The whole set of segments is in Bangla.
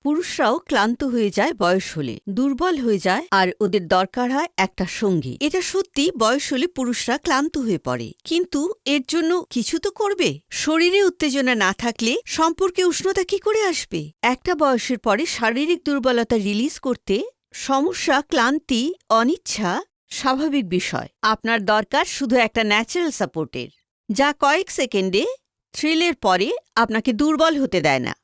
পুরুষরাও ক্লান্ত হয়ে যায় বয়স হলে, দুর্বল হয়ে যায়, আর ওদের দরকার হয় একটা সঙ্গী। এটা সত্যি, বয়স হলে পুরুষরা ক্লান্ত হয়ে পড়ে, কিন্তু এর জন্য কিছু তো করবে। শরীরে উত্তেজনা না থাকলে সম্পর্কে উষ্ণতা কি করে আসবে? একটা বয়সের পরে শারীরিক দুর্বলতা রিলিজ করতে সমস্যা, ক্লান্তি, অনিচ্ছা স্বাভাবিক বিষয়। আপনার দরকার শুধু একটা ন্যাচারাল সাপোর্টের, যা কয়েক সেকেন্ডে থ্রিলের পরে আপনাকে দুর্বল হতে দেয় না।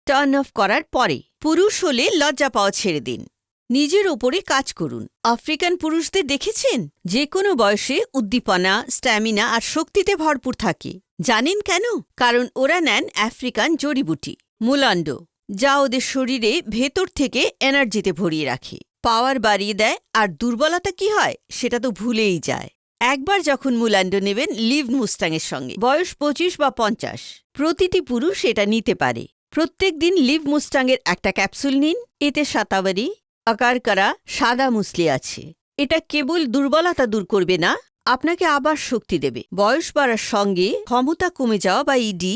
টার্ন অফ করার পরে পুরুষ হলে লজ্জা পাওয়া ছেড়ে দিন, নিজের ওপরে কাজ করুন। আফ্রিকান পুরুষদের দেখেছেন? যে কোনো বয়সে উদ্দীপনা, স্ট্যামিনা আর শক্তিতে ভরপুর থাকে। জানেন কেন? কারণ ওরা নেন আফ্রিকান জড়িবুটি মুলান্ডো, যা ওদের শরীরে ভেতর থেকে এনার্জিতে ভরিয়ে রাখে, পাওয়ার বাড়িয়ে দেয়, আর দুর্বলতা কি হয় সেটা তো ভুলেই যায়। একবার যখন মুলান্ডো নেবেন লিভ মুস্টাংয়ের সঙ্গে, বয়স 25 বা 50, প্রতিটি পুরুষ এটা নিতে পারে। প্রত্যেক দিন লিভ মুস্টাংয়ের একটা ক্যাপসুল নিন। এতে শতাবরী, আকারকারা, সাদা মুসলি আছে। এটা কেবল দুর্বলতা দূর করবে না, আপনাকে আবার শক্তি দেবে। বয়স বাড়ার সঙ্গে ক্ষমতা কমে যাওয়া বা ইডি,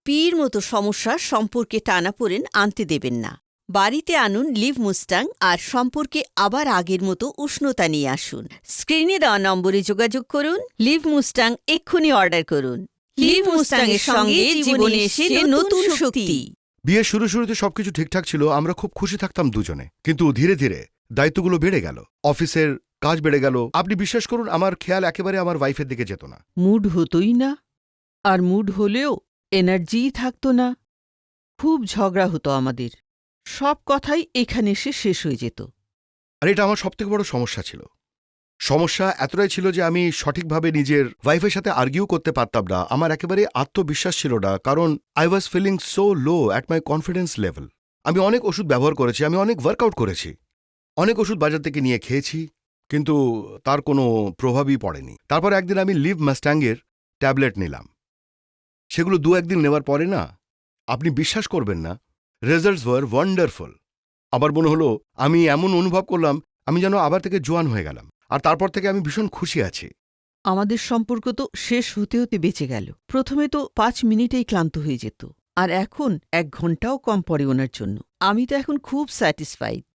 পির মতো সমস্যা সম্পর্কে টানাপোড়েন আনতে দেবেন না। বাড়িতে আনুন লিভ মুস্টাং আর সম্পর্কে আবার আগের মতো উষ্ণতা নিয়ে আসুন। স্ক্রিনে দেওয়া নম্বরে যোগাযোগ করুন। লিভ মুস্টাং এক্ষুনি অর্ডার করুন। লিভ মুস্টাংয়ের সঙ্গে জীবনে এসে নতুন শক্তি। বিয়ের শুরুতে সবকিছু ঠিকঠাক ছিল, আমরা খুব খুশি থাকতাম দুজনে। কিন্তু ধীরে ধীরে দায়িত্বগুলো বেড়ে গেল, অফিসের কাজ বেড়ে গেল। আপনি বিশ্বাস করুন, আমার খেয়াল একেবারে আমার ওয়াইফের দিকে যেত না। মুড হতোই না, আর মুড হলেও এনার্জিই থাকতো না। খুব ঝগড়া হতো আমাদের, সব কথাই এখানে এসে শেষ হয়ে যেত। আর এটা আমার সবথেকে বড় সমস্যা ছিল। সমস্যা এতটাই ছিল যে আমি সঠিকভাবে নিজের ওয়াইফের সাথে আর্গিউ করতে পারতাম না। আমার একেবারে আত্মবিশ্বাস ছিল না, কারণ I was feeling so low at my confidence level. আমি অনেক ওষুধ ব্যবহার করেছি, আমি অনেক ওয়ার্কআউট করেছি, অনেক ওষুধ বাজার থেকে নিয়ে খেয়েছি, কিন্তু তার কোনো প্রভাবই পড়েনি। তারপর একদিন আমি লিভ মাস্ট্যাংয়ের ট্যাবলেট নিলাম। সেগুলো 2-1 দিন নেওয়ার পরে না, আপনি বিশ্বাস করবেন না, রেজাল্টস ওয়ার ওয়ান্ডারফুল। আমার মনে হলো, আমি এমন অনুভব করলাম আমি যেন আবার থেকে জোয়ান হয়ে গেলাম। আর তারপর থেকে আমি ভীষণ খুশি আছি। আমাদের সম্পর্ক তো শেষ হতে হতে বেঁচে গেল। প্রথমে তো 5 মিনিটেই ক্লান্ত হয়ে যেত, আর এখন 1 ঘন্টাও কম পড়ে ওনার জন্য। আমি তো এখন খুব স্যাটিসফাইড।